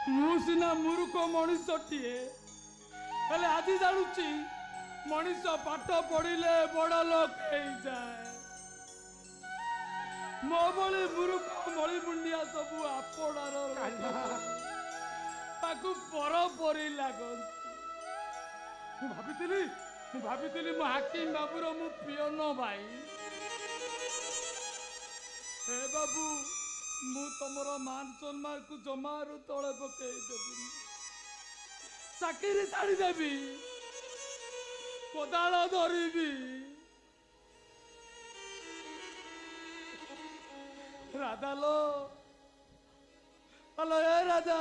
मुसिना मूर्ख मनीषटीए हेले आज जानुची मनीष पाठ पढ़िले बड़ लोक जाए मो भली मूर्ख मणिमुंडिया सबू आपणार पर परी लागत भाभी मो हाकिम बाबूर मु पियन भाई हे बाबू मु तमर मान सम्मान को जमारू तले पकई देबी चाकरी छाड़ी देबी कोदाल धरबी राधा लो हेलो ए राधा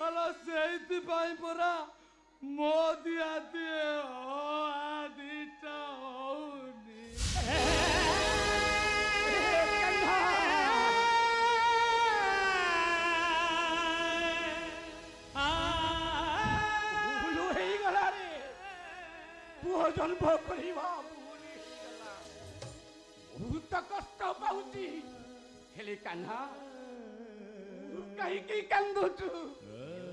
हेलो से परा मो दिया दिए आदिटा होनी जन्म करवा बहुत कष्ट पाऊची हेले कान्हा कहीं कांदुचु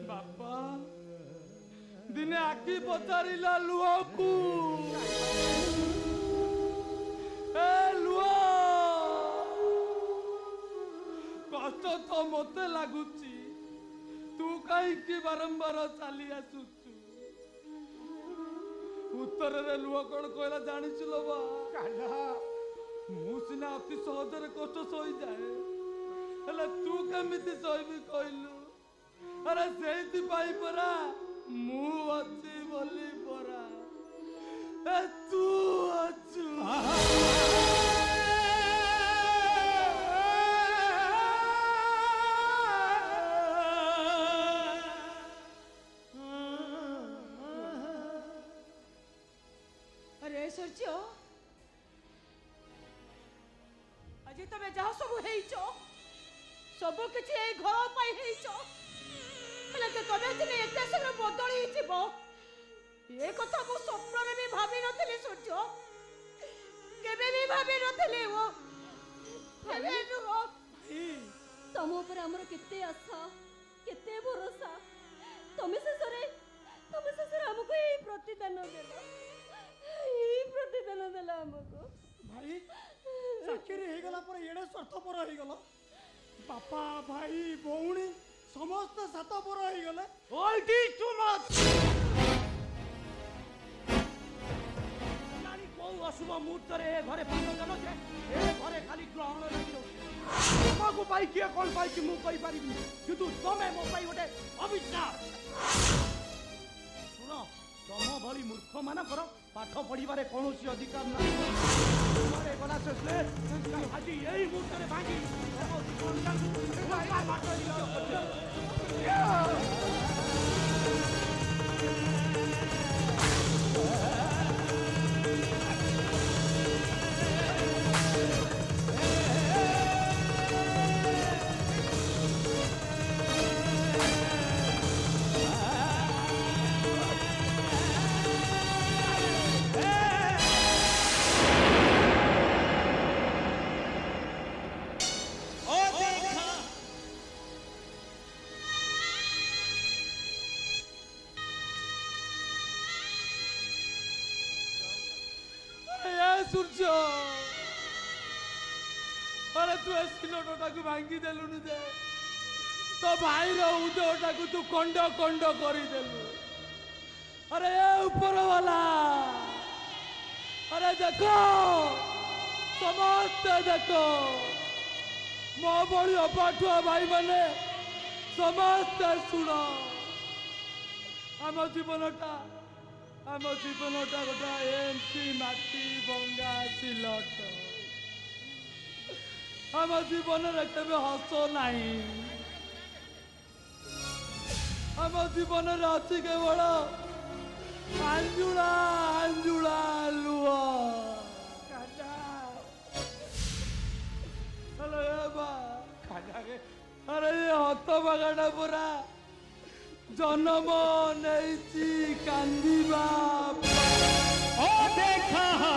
बापा दिने आखि पचारिला लुह को ए लुह कष्ट तो मते लागुची तू कहीं बारंबार चली आसुचु उत्तर रे लुह कौन कहला जानिछु लो बा कान्हा मु सिना अति सहजरे कष्ट सही जाए हेले तू केमिति सहीबी कहलु अरे सेति पाई परा मु अछि बोली परा ए तू अछु अरे सूर्य आज तुम जहा सब सब किसी घर तुम दिने एत सब बदली ये कथा मो स्वप्न भी भावी नी सूर्य केबे भी भावी नी वो तुम ऊपर आमर केते आशा केते भरोसा तुम शेष आमको यही प्रतिदान देला हमको भाई चाकरी हो गला पर एड़े स्वार्थपर हो गला बापा भाई भौणी समस्त सातपर हो गले ओल्टी टू मच नानी को अशुभ मुहूर्त रे घरे पान जन जे ए घरे खाली ग्रहण लगी तुमको पाई किए कोन पाई कि मु कहि पारिबी किंतु तमे मो पाई गोटे अभिशाप सुनो तम भली मूर्ख मानकर पाठ पढ़िबारे कौनसी अधिकार ना तुम्हारे गला से आज यही मुहूर्त में भांगी सूर्य अरे तू सिलोटा को भांगी देलु जे तो भाई उदयटा को तू कंड कंड करदेलु अरे ये ऊपर वाला अरे देखो समस्त देखो मो बड़ी अपाठुआ भाई माने समस्त शुण आम जीवनटा गोटा एमती माटी भंगा सिलट आम जीवन केवे हस नहीं आम जीवन अच्छी केवल आंजुला आंजुला लुह हेलो अरे ये हत बागाटा पूरा जन्म नहीं कांदिबा ओ देखा